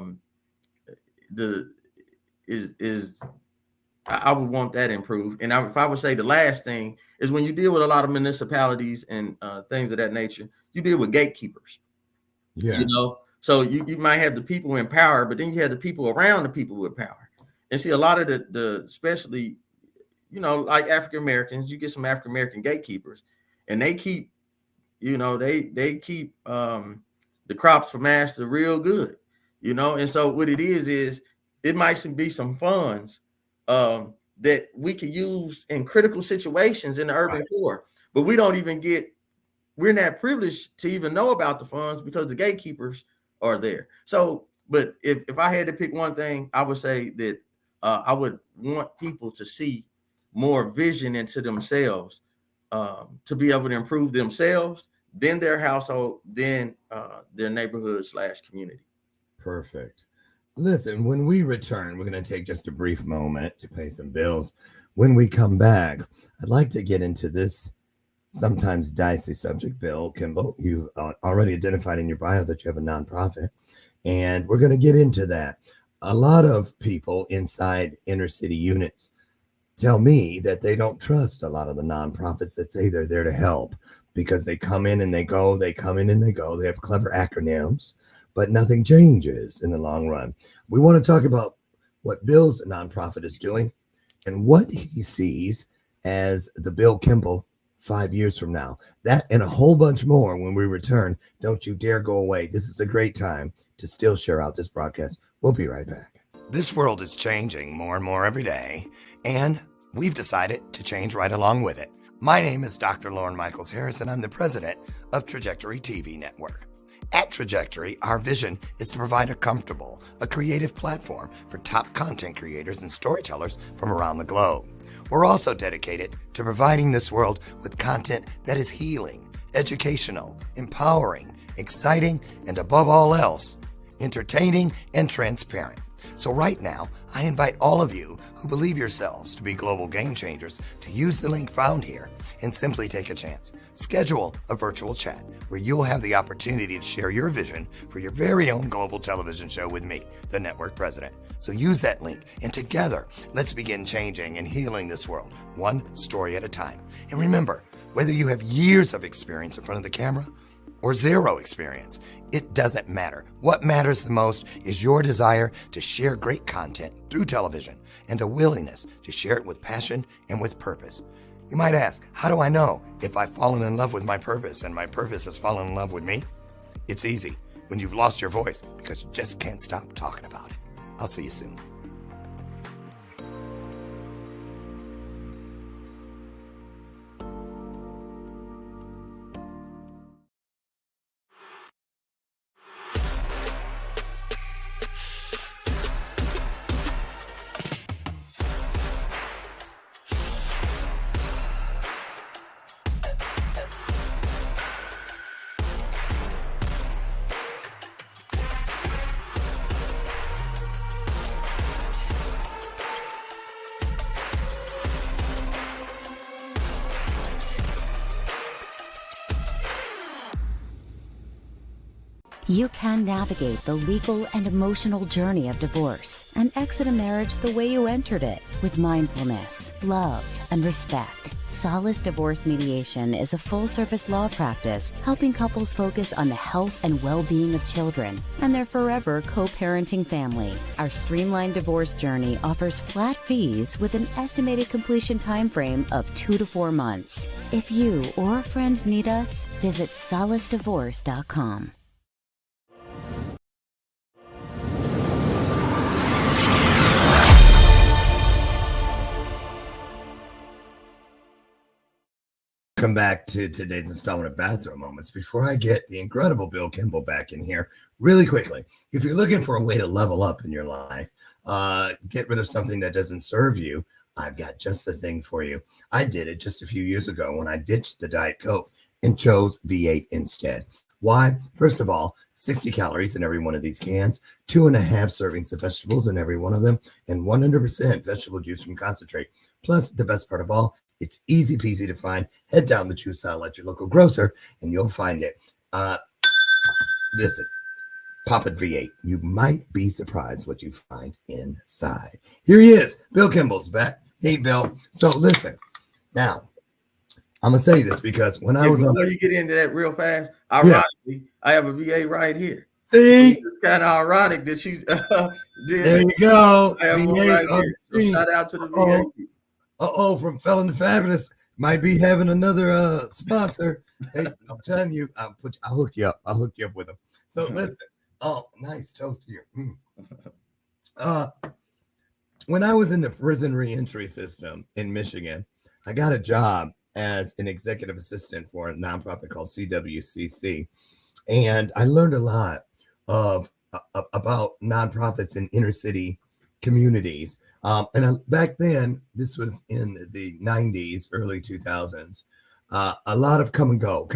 would want that improved. And if I would say the last thing is, when you deal with a lot of municipalities and things of that nature, you deal with gatekeepers. Yeah. You know, so you might have the people in power, but then you have the people around the people with power. And see, a lot of the especially, you know, like African Americans, you get some African American gatekeepers, and they keep, you know, they keep the crops for master real good, you know. And so what it is it might be some funds that we could use in critical situations in the urban core, but we're not privileged to even know about the funds because the gatekeepers are there. So, but if I had to pick one thing, I would say that I would want people to see more vision into themselves, to be able to improve themselves, then their household, then their neighborhood / community. Perfect. Listen, when we return, we're going to take just a brief moment to pay some bills. When we come back, I'd like to get into this sometimes dicey subject. Bill Kimble, you've already identified in your bio that you have a nonprofit, and we're going to get into that. A lot of people inside inner city units tell me that they don't trust a lot of the nonprofits that say they're there to help, because they come in and they go, they come in and they go. They have clever acronyms, but nothing changes in the long run. We want to talk about what Bill's nonprofit is doing and what he sees as the Bill Kimble 5 years from now. That and a whole bunch more when we return. Don't you dare go away. This is a great time to still share out this broadcast. We'll be right back. This world is changing more and more every day, and we've decided to change right along with it. My name is Dr. Lauren Michaels Harris, and I'm the president of Trajectory TV Network. At Trajectory, our vision is to provide a creative platform for top content creators and storytellers from around the globe. We're also dedicated to providing this world with content that is healing, educational, empowering, exciting, and above all else, entertaining and transparent. So right now, I invite all of you who believe yourselves to be global game changers to use the link found here and simply take a chance. Schedule a virtual chat where you'll have the opportunity to share your vision for your very own global television show with me, the network president. So use that link, and together, let's begin changing and healing this world, one story at a time. And remember, whether you have years of experience in front of the camera or zero experience, it doesn't matter. What matters the most is your desire to share great content through television and a willingness to share it with passion and with purpose. You might ask, how do I know if I've fallen in love with my purpose and my purpose has fallen in love with me? It's easy when you've lost your voice because you just can't stop talking about it. I'll see you soon. You can navigate the legal and emotional journey of divorce and exit a marriage the way you entered it, with mindfulness, love, and respect. Solace Divorce Mediation is a full-service law practice helping couples focus on the health and well-being of children and their forever co-parenting family. Our streamlined divorce journey offers flat fees with an estimated completion time frame of 2 to 4 months. If you or a friend need us, visit solacedivorce.com. Welcome back to today's installment of Bathrobe Moments. Before I get the incredible Bill Kimble back in here, really quickly, if you're looking for a way to level up in your life, get rid of something that doesn't serve you, I've got just the thing for you. I did it just a few years ago when I ditched the Diet Coke and chose V8 instead. Why? First of all, 60 calories in every one of these cans, 2.5 servings of vegetables in every one of them, and 100% vegetable juice from concentrate. Plus, the best part of all, it's easy peasy to find. Head down the juice aisle at your local grocer and you'll find it. Listen, pop it V8. You might be surprised what you find inside. Here he is. Bill Kimble's back. Hey, Bill. So listen, now I'm gonna say this because when I was before you get into that real fast, Yeah. ironically, I have a VA right here. See, It's kind of ironic that you did. there you go. I have one VA right on here. the So screen. shout out to the VA. From Felon to Fabulous might be having another sponsor. Hey, I'm telling you, I'll hook you up. I'll hook you up with them. So listen. Oh, nice toast here. When I was in the prison reentry system in Michigan, I got a job as an executive assistant for a nonprofit called CWCC, and I learned a lot about nonprofits in inner city communities. Back then, this was in the 90s, early 2000s. A lot of come and go.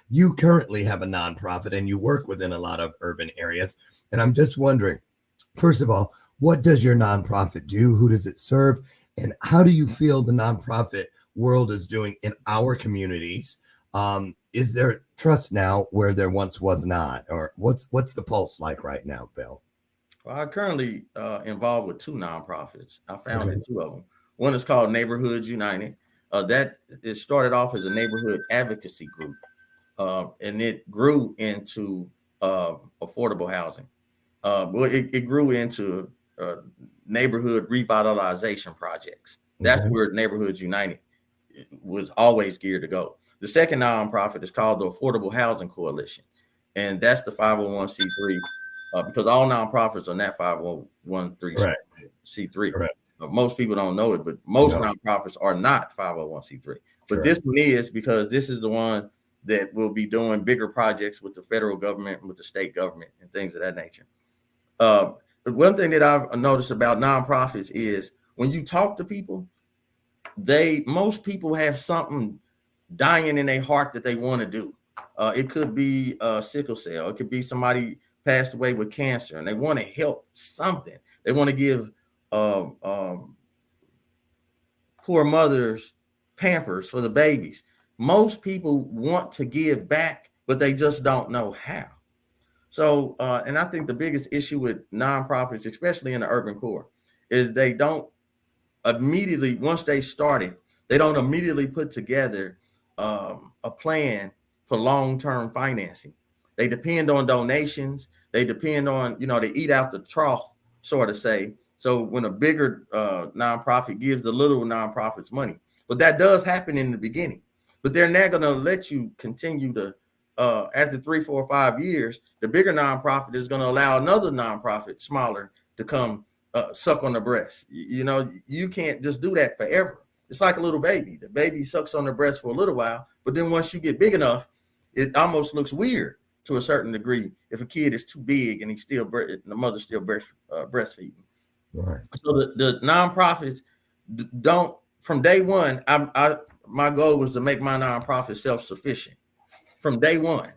You currently have a nonprofit and you work within a lot of urban areas. And I'm just wondering, first of all, what does your nonprofit do? Who does it serve? And how do you feel the nonprofit world is doing in our communities? Is there trust now where there once was not? Or what's the pulse like right now, Bill? Well, I currently involved with two nonprofits. I founded two of them. One is called Neighborhoods United. It started off as a neighborhood advocacy group, and it grew into affordable housing. It grew into neighborhood revitalization projects. That's where Neighborhoods United was always geared to go. The second nonprofit is called the Affordable Housing Coalition, and that's the 501c3. Because all nonprofits are not 501c3. Correct. Most people don't know it, but most nonprofits are not 501c3. But this one is, because this is the one that will be doing bigger projects with the federal government and with the state government and things of that nature. But one thing that I've noticed about nonprofits is when you talk to people, most people have something dying in their heart that they want to do. It could be sickle cell. It could be somebody passed away with cancer and they want to help something. They want to give poor mothers Pampers for the babies. Most people want to give back, but they just don't know how. So, and I think the biggest issue with nonprofits, especially in the urban core, is they don't immediately, once they started, they don't immediately put together a plan for long-term financing. They depend on donations. They depend on, they eat out the trough, sort of say. So when a bigger nonprofit gives the little nonprofits money, but that does happen in the beginning. But they're not going to let you continue to, after 3, 4, 5 years, the bigger nonprofit is going to allow another nonprofit, smaller, to come suck on the breast. You can't just do that forever. It's like a little baby. The baby sucks on the breast for a little while, but then once you get big enough, it almost looks weird to a certain degree if a kid is too big and the mother's still breastfeeding. Right. So the nonprofits don't, from day one, my goal was to make my nonprofit self-sufficient. From day one,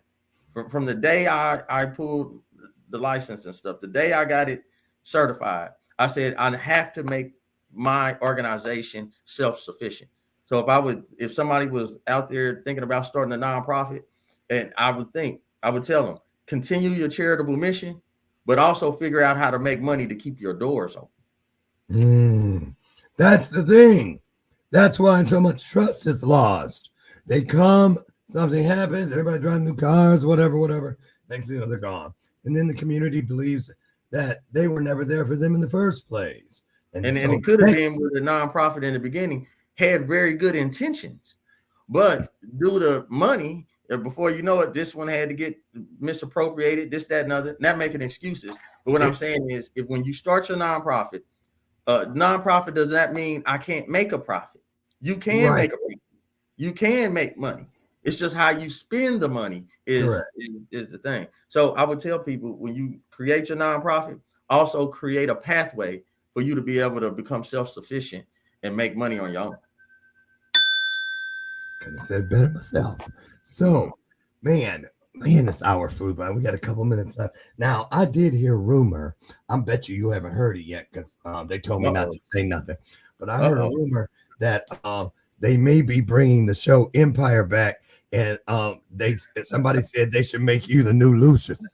from the day I pulled the license and stuff, the day I got it certified, I said I have to make my organization self-sufficient. So if somebody was out there thinking about starting a nonprofit, and I would tell them, continue your charitable mission, but also figure out how to make money to keep your doors open. That's the thing. That's why so much trust is lost. They come, something happens, everybody driving new cars, whatever. Next thing you know, they're gone. And then the community believes that they were never there for them in the first place. And it could have been where the nonprofit in the beginning had very good intentions, but due to money, before you know it, this one had to get misappropriated, this, that, and other. Not making excuses, but what I'm saying is, if when you start your nonprofit does not mean I can't make a profit. You can make a profit. You can make money. It's just how you spend the money is the thing. So I would tell people, when you create your nonprofit, also create a pathway for you to be able to become self-sufficient and make money on your own. Couldn't have said it better myself. So, man, this hour flew by. We got a couple minutes left. Now, I did hear rumor. I bet you haven't heard it yet because they told me not to say nothing. But I heard a rumor that they may be bringing the show Empire back and somebody said they should make you the new Lucius.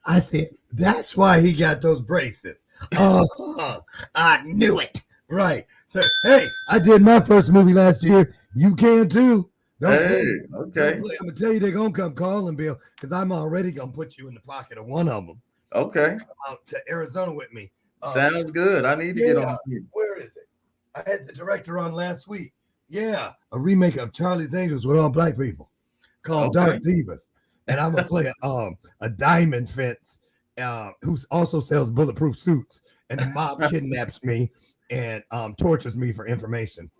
I said that's why he got those braces. I knew it. Right. So hey, I did my first movie last year. You can too. Okay. I'm gonna tell you they're gonna come calling, Bill, because I'm already gonna put you in the pocket of one of them. Okay. Out to Arizona with me. Sounds good. I need to get on here. Where is it? I had the director on last week. Yeah, a remake of Charlie's Angels with all black people called Dark Divas. And I'm gonna play a diamond fence who also sells bulletproof suits. And the mob kidnaps me and tortures me for information.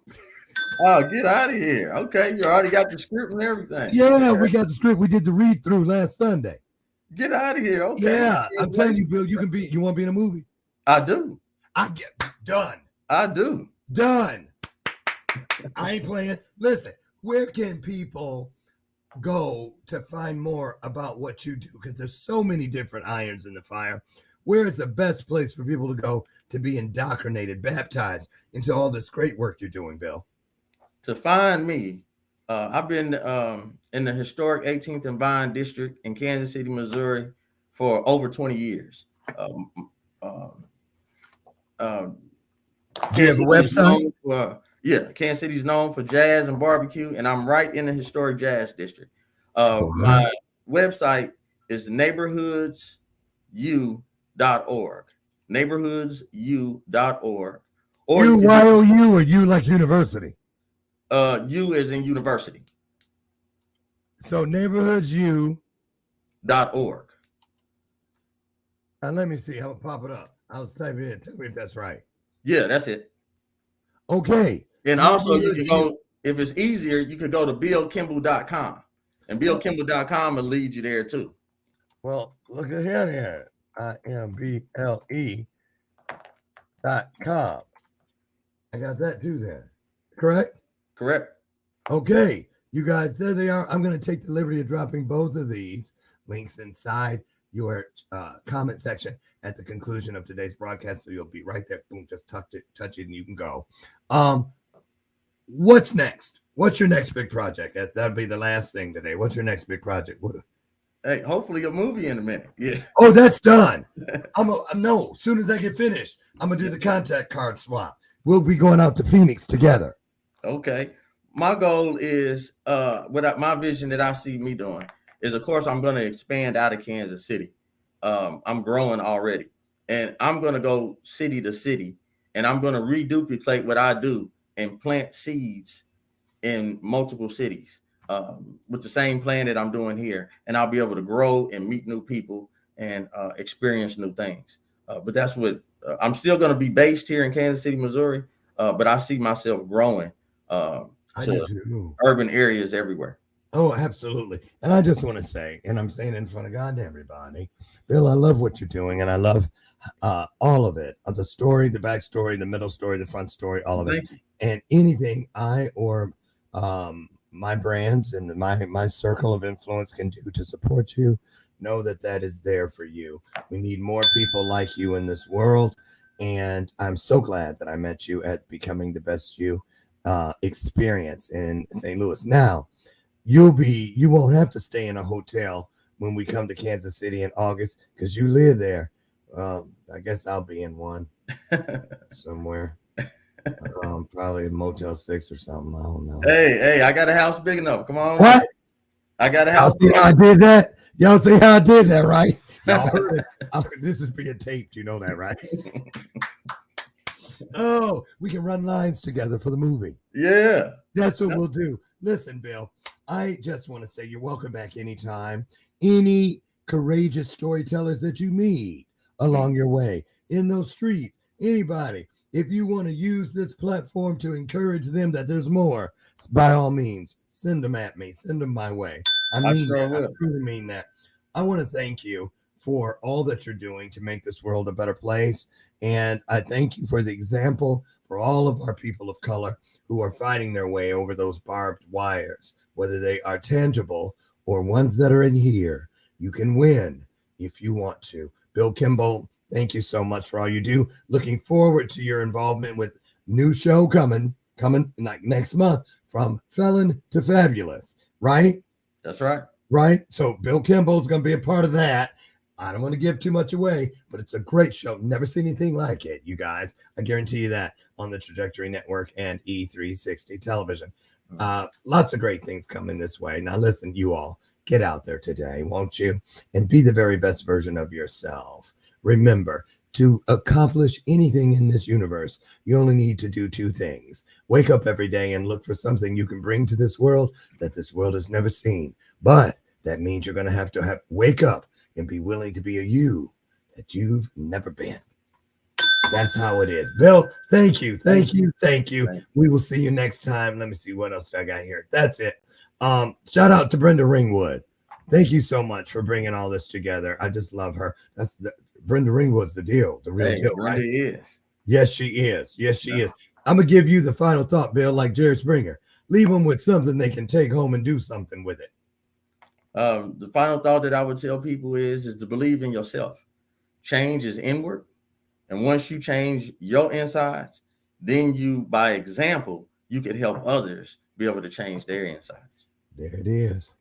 Oh, get out of here. Okay, you already got the script and everything. Yeah, we got the script. We did the read through last Sunday. Get out of here. Okay. Yeah, I'm telling you, Bill, you want to be in a movie? I do. I get done. I do. Done. I ain't playing. Listen, where can people go to find more about what you do? Because there's so many different irons in the fire. Where is the best place for people to go to be indoctrinated, baptized into all this great work you're doing, Bill? To find me, I've been in the historic 18th and Vine district in Kansas City, Missouri for over 20 years. There's a website? Kansas City's known for jazz and barbecue, and I'm right in the historic jazz district. My website is neighborhoodsu.org. Neighborhoodsu.org. Or U-Y-O-U or U like university? U is in university. So neighborhoodsu.org. Now let me see. I'll pop it up. I was typing in. Tell me if that's right. Yeah, that's it. Okay. And also you can go, if it's easier, you could go to billkimble.com. And billkimble.com will lead you there too. Well, look at here. IMBLE.com. I got that too there. Correct? Correct. Okay. You guys, there they are. I'm going to take the liberty of dropping both of these links inside your comment section at the conclusion of today's broadcast. So you'll be right there. Boom, just touch it, and you can go. What's next? What's your next big project? That'll be the last thing today. What's your next big project? Hey, hopefully a movie in a minute. Yeah. Oh, that's done. No, as soon as I get finished, I'm going to do the contact card swap. We'll be going out to Phoenix together. Okay. My goal is, my vision that I see me doing is, of course, I'm going to expand out of Kansas City. I'm growing already. And I'm going to go city to city. And I'm going to reduplicate what I do and plant seeds in multiple cities with the same plan that I'm doing here. And I'll be able to grow and meet new people and experience new things. But that's what I'm still going to be based here in Kansas City, Missouri. But I see myself growing to urban areas everywhere. Oh, absolutely. And I just want to say, and I'm saying in front of God to everybody, Bill, I love what you're doing. And I love all of it, the story, the backstory, the middle story, the front story, all of it. And anything I or my brands and my circle of influence can do to support you, know that is there for you. We need more people like you in this world. And I'm so glad that I met you at Becoming the Best You experience in St. Louis. Now, you won't have to stay in a hotel when we come to Kansas City in August because you live there. I guess I'll be in one somewhere. Probably a Motel 6 or something. I don't know. Hey, I got a house big enough. Come on. What? I got a house. See how I did that? Y'all see how I did that, right? Y'all heard it. This is being taped. You know that, right? Oh, we can run lines together for the movie. Yeah. That's what we'll do. Listen, Bill, I just want to say you're welcome back anytime. Any courageous storytellers that you meet along your way in those streets, anybody, if you want to use this platform to encourage them that there's more, by all means, send them at me. Send them my way. I mean that. I truly mean that. I want to thank you for all that you're doing to make this world a better place. And I thank you for the example for all of our people of color who are fighting their way over those barbed wires, whether they are tangible or ones that are in here. You can win if you want to. Bill Kimble, thank you so much for all you do. Looking forward to your involvement with new show coming. coming like next month, From Felon to Fabulous, right? That's right. Right. So Bill Kimble's going to be a part of that. I don't want to give too much away, but it's a great show. Never seen anything like it, you guys. I guarantee you that, on the Trajectory Network and E360 television. Lots of great things coming this way. Now, listen, you all, get out there today, won't you? And be the very best version of yourself. Remember, to accomplish anything in this universe, you only need to do two things. Wake up every day and look for something you can bring to this world that this world has never seen. But that means you're going to have wake up and be willing to be a you that you've never been. That's how it is. Bill, thank you. We will see you next time. Let me see what else I got here. That's it. Shout out to Brenda Ringwood. Thank you so much for bringing all this together. I just love her. Brenda Ringwood's the deal, the real deal, right? Brenda is. Yes, she is. Yes, she is. I'm going to give you the final thought, Bill, like Jerry Springer. Leave them with something they can take home and do something with it. The final thought that I would tell people is to believe in yourself. Change is inward. And once you change your insides, then you, by example, you can help others be able to change their insides. There it is.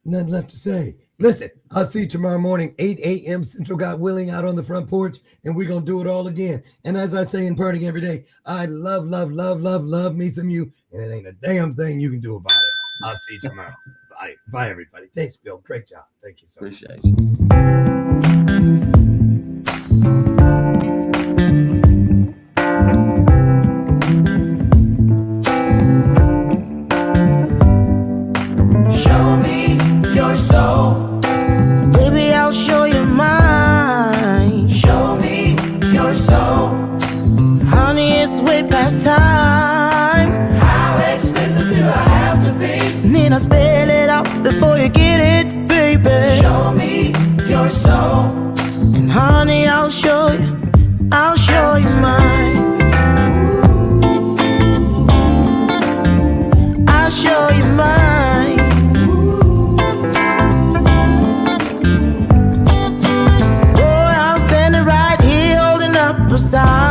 Nothing left to say. Listen, I'll see you tomorrow morning, 8 a.m. Central, God willing, out on the front porch, and we're going to do it all again. And as I say in parting every day, I love me some you, and it ain't a damn thing you can do about it. I'll see you tomorrow. Bye. Bye, everybody. Thanks, Bill. Great job. Thank you so much. Appreciate you. Show me your soul. Baby, I'll show you mine. Show me your soul. Honey, it's way past time. How explicit do I have to be? Need I spell it out before you get it, baby? Show me your soul. And honey, I'll show you mine. I'll show you mine. Oh, I'm standing right here holding up a sign.